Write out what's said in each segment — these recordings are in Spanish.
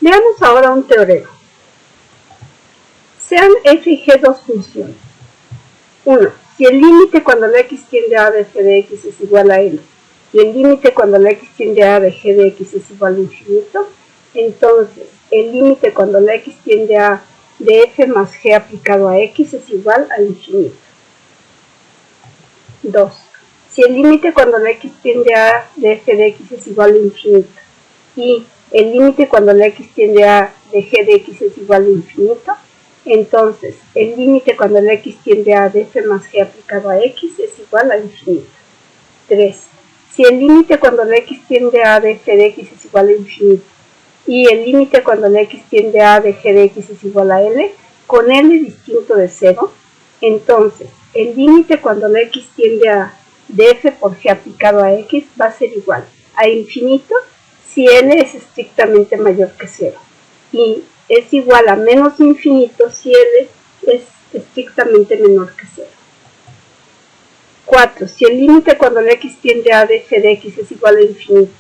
Veamos ahora un teorema. Sean f y g dos funciones. 1. Si el límite cuando la x tiende a de f de x es igual a l, y el límite cuando la x tiende a de g de x es igual a infinito, entonces el límite cuando la x tiende a de f más g aplicado a x es igual a infinito. 2. Si el límite cuando la x tiende a de f de x es igual a infinito, y el límite cuando la x tiende a de g de x es igual a infinito, entonces el límite cuando la x tiende a de f más g aplicado a x es igual a infinito. 3. Si el límite cuando la x tiende a de f de x es igual a infinito, y el límite cuando la x tiende a de g de x es igual a l, con l distinto de 0, entonces el límite cuando la x tiende a de f por g aplicado a x va a ser igual a infinito si l es estrictamente mayor que 0, y es igual a menos infinito si l es estrictamente menor que 0. 4. Si el límite cuando la x tiende a de f de x es igual a infinito,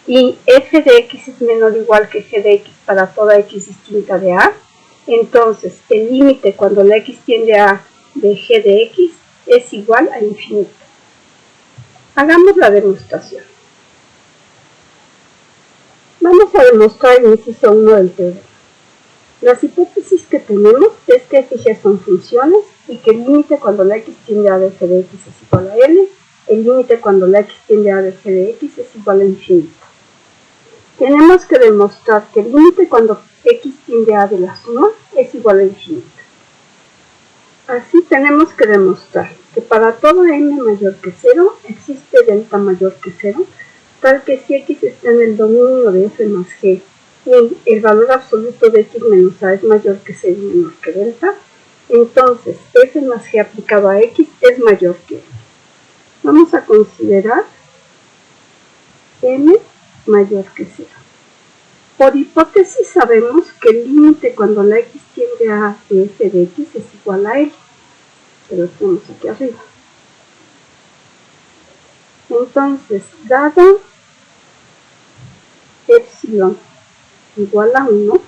y f de x es menor o igual que g de x para toda x distinta de a, entonces el límite cuando la x tiende a de g de x es igual a infinito. Hagamos la demostración. Vamos a demostrar el inciso 1 del teorema. Las hipótesis que tenemos es que f y g son funciones y que el límite cuando la x tiende a de f de x es igual a l, el límite cuando la x tiende a de f de x es igual a infinito. Tenemos que demostrar que el límite cuando x tiende a de la suma es igual a infinito. Así tenemos que demostrar que para todo m mayor que 0 existe delta mayor que 0, tal que si x está en el dominio de f más g y el valor absoluto de x menos a es mayor que 0 y menor que delta, entonces f más g aplicado a x es mayor que m. Vamos a considerar m mayor que 0. Por hipótesis sabemos que el límite cuando la x tiende a de f de x es igual a l. Lo tenemos aquí arriba. Entonces, dado epsilon igual a 1,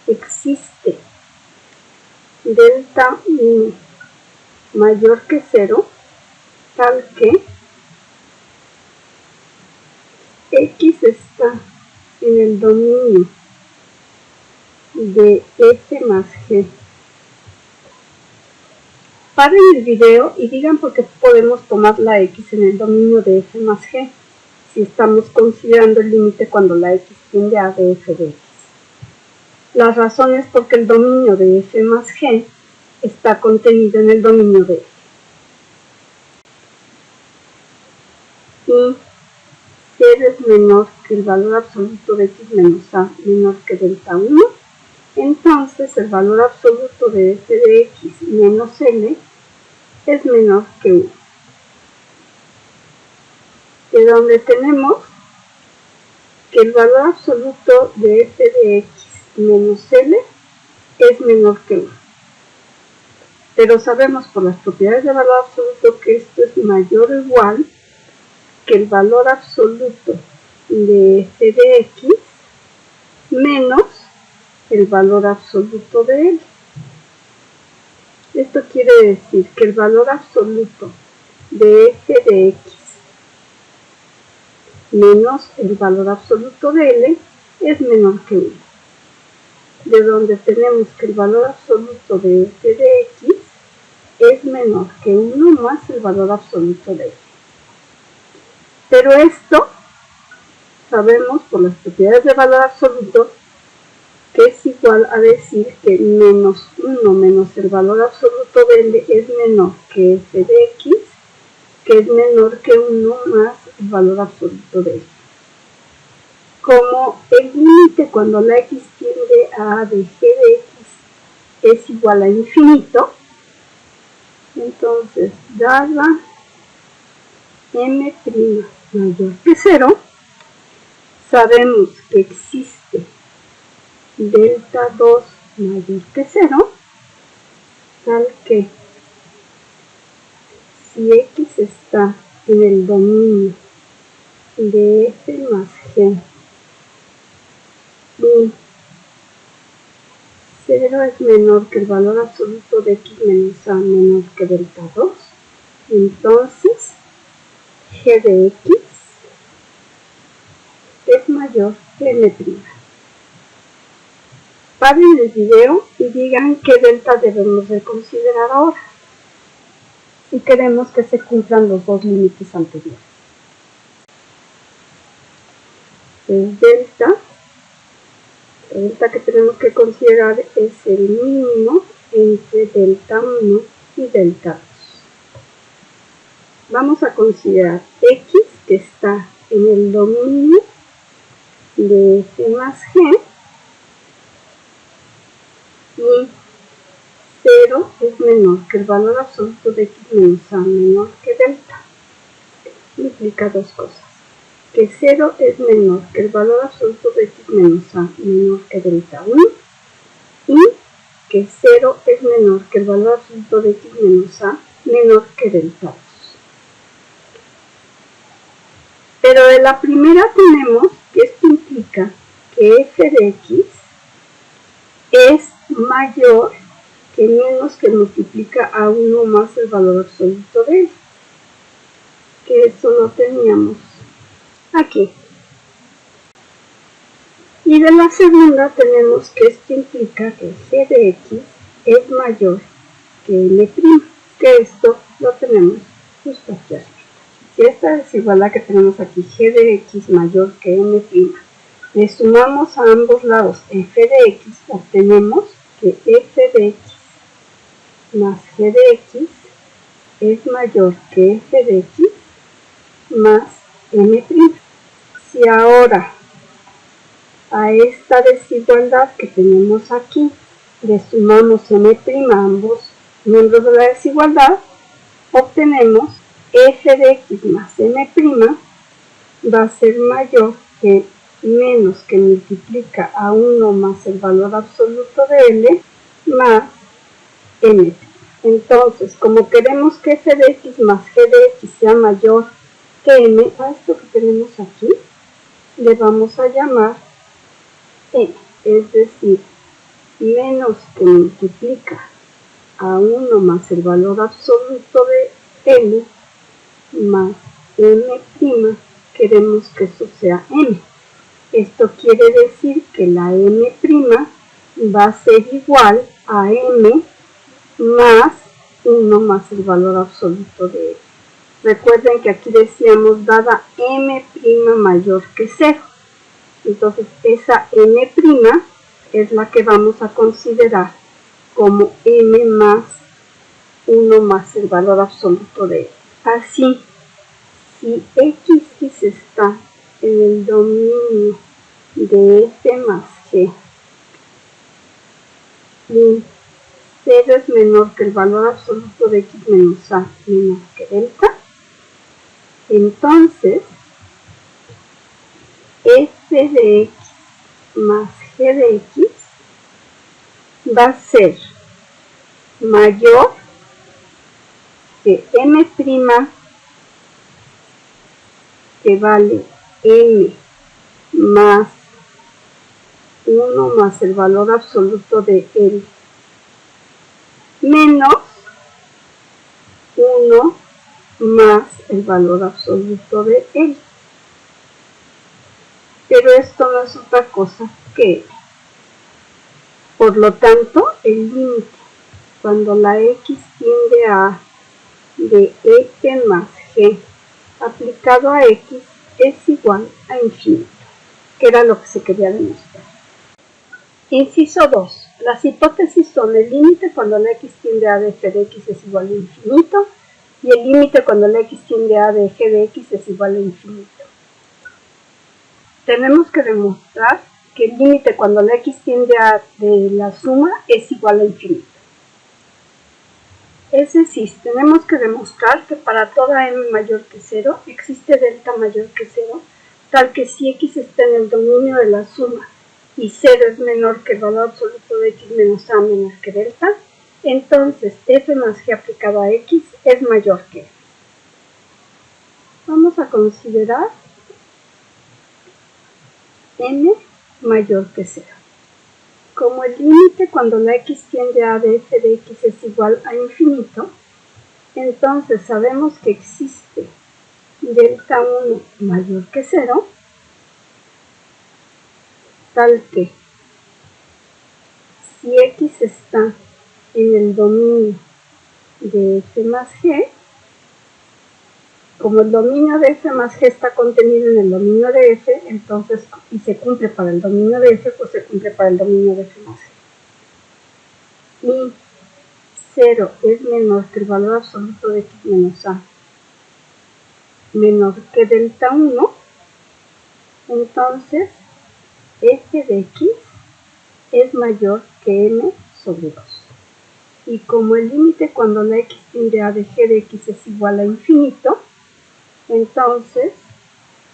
existe delta 1 mayor que 0, tal que x está en el dominio de f más g. Paren el video y digan por qué podemos tomar la x en el dominio de f más g si estamos considerando el límite cuando la x tiende a de f de x. La razón es porque el dominio de f más g está contenido en el dominio de f. Y z es menor que el valor absoluto de x menos a menor que delta 1, entonces el valor absoluto de f de x menos l es menor que 1. De donde tenemos que el valor absoluto de f de x menos l es menor que 1. Pero sabemos por las propiedades de valor absoluto que esto es mayor o igual que el valor absoluto de f de x menos el valor absoluto de l. Esto quiere decir que el valor absoluto de f de x menos el valor absoluto de l es menor que 1. De donde tenemos que el valor absoluto de f de x es menor que 1 más el valor absoluto de f. Pero esto sabemos por las propiedades de valor absoluto que es igual a decir que menos 1 menos el valor absoluto de l es menor que f de x, que es menor que 1 más el valor absoluto de f. Como el límite cuando la x tiende a de g de x es igual a infinito, entonces dada m' mayor que 0, sabemos que existe delta 2 mayor que 0, tal que si x está en el dominio de f más g y 0 es menor que el valor absoluto de x menos a menor que delta 2, entonces g de x es mayor que n'. Paren el video y digan qué delta debemos de considerar ahora, si queremos que se cumplan los dos límites anteriores. El delta que tenemos que considerar es el mínimo entre delta 1 y delta 2. Vamos a considerar x, que está en el dominio de f más g, y 0 es menor que el valor absoluto de x menos a menor que delta. Implica dos cosas: que 0 es menor que el valor absoluto de x menos a menor que delta 1, y que 0 es menor que el valor absoluto de x menos a menor que delta 2. Pero de la primera tenemos que esto implica que f de x es mayor que menos que multiplica a 1 más el valor absoluto de él, que eso lo teníamos aquí. Y de la segunda tenemos que esto implica que g de x es mayor que n', que esto lo tenemos justo aquí arriba. Si esta desigualdad que tenemos aquí, g de x mayor que n', le sumamos a ambos lados f de x, obtenemos que f de x más g de x es mayor que f de x más n'. Si ahora a esta desigualdad que tenemos aquí le sumamos n' a ambos miembros de la desigualdad, obtenemos f de x más n' va a ser mayor que menos que multiplica a 1 más el valor absoluto de l más n'. Entonces, como queremos que f de x más g de x sea mayor que n, a esto que tenemos aquí le vamos a llamar n, es decir, menos que multiplica a 1 más el valor absoluto de n más n', queremos que eso sea n. Esto quiere decir que la n' va a ser igual a m más 1 más el valor absoluto de n. Recuerden que aquí decíamos dada m' mayor que 0. Entonces esa n' es la que vamos a considerar como m más 1 más el valor absoluto de n. Así, si x está en el dominio de f más g y 0 es menor que el valor absoluto de x menos a menor que delta, entonces f de x más g de x va a ser mayor que m', que vale m más 1 más el valor absoluto de l, menos 1 más el valor absoluto de l. Pero esto no es otra cosa que l. Por lo tanto, el límite cuando la x tiende a de f más g aplicado a x es igual a infinito, que era lo que se quería demostrar. Inciso 2. Las hipótesis son el límite cuando la x tiende a de f de x es igual a infinito y el límite cuando la x tiende a de g de x es igual a infinito. Tenemos que demostrar que el límite cuando la x tiende a de la suma es igual a infinito. Es decir, tenemos que demostrar que para toda m mayor que 0 existe delta mayor que 0, tal que si x está en el dominio de la suma y 0 es menor que el valor absoluto de x menos a menor que delta, entonces f más g aplicado a x es mayor que f. Vamos a considerar m mayor que 0. como el límite cuando la x tiende a de f de x es igual a infinito, entonces sabemos que existe delta 1 mayor que 0, tal que si x está en el dominio de f más g, como el dominio de f más g está contenido en el dominio de f, entonces, y se cumple para el dominio de f, pues se cumple para el dominio de f más g. Y 0 es menor que el valor absoluto de x menos a menor que delta 1, entonces f de x es mayor que m sobre 2. Y como el límite cuando la x tiende a de g de x es igual a infinito, entonces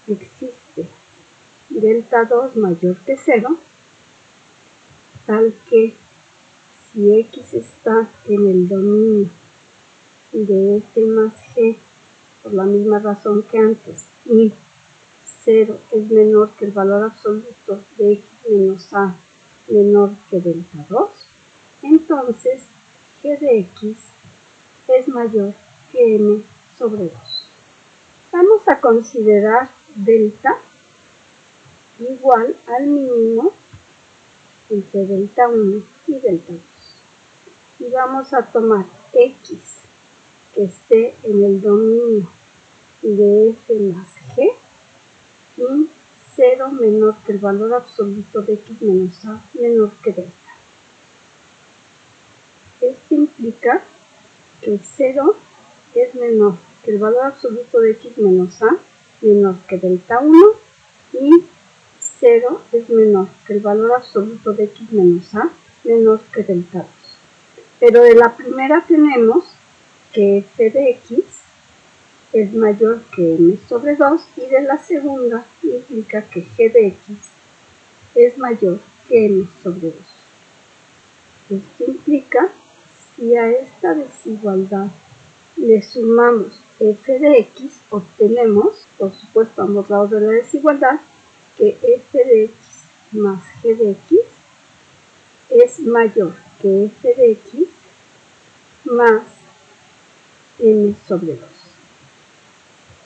existe delta 2 mayor que 0, tal que si x está en el dominio de f más g, por la misma razón que antes, y 0 es menor que el valor absoluto de x menos a menor que delta 2, entonces g de x es mayor que m sobre 2. Vamos a considerar delta igual al mínimo entre delta 1 y delta 2. Y vamos a tomar x que esté en el dominio de f más g y 0 menor que el valor absoluto de x menos a menor que delta. Esto implica que 0 es menor que el valor absoluto de x menos a menor que delta 1 y 0 es menor que el valor absoluto de x menos a menor que delta 2. Pero de la primera tenemos que f de x es mayor que m sobre 2 y de la segunda implica que g de x es mayor que m sobre 2. Esto implica si a esta desigualdad le sumamos f de x, obtenemos, por supuesto a ambos lados de la desigualdad, que f de x más g de x es mayor que f de x más m sobre 2.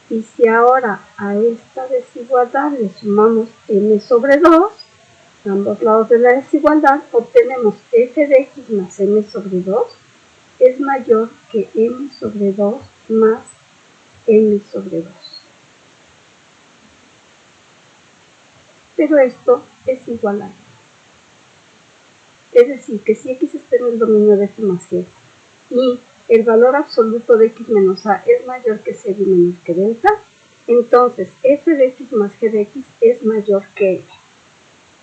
Y si ahora a esta desigualdad le sumamos m sobre 2, a ambos lados de la desigualdad, obtenemos f de x más m sobre 2 es mayor que m sobre 2 más m sobre 2. Pero esto es igual a 0. Es decir, que si x está en el dominio de f más g y el valor absoluto de x menos a es mayor que 0 y menor que delta, entonces f de x más g de x es mayor que m,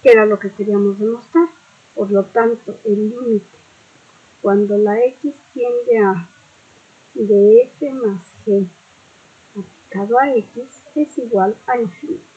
que era lo que queríamos demostrar. Por lo tanto, el límite cuando la x tiende a de f más g aplicado a x es igual a infinito.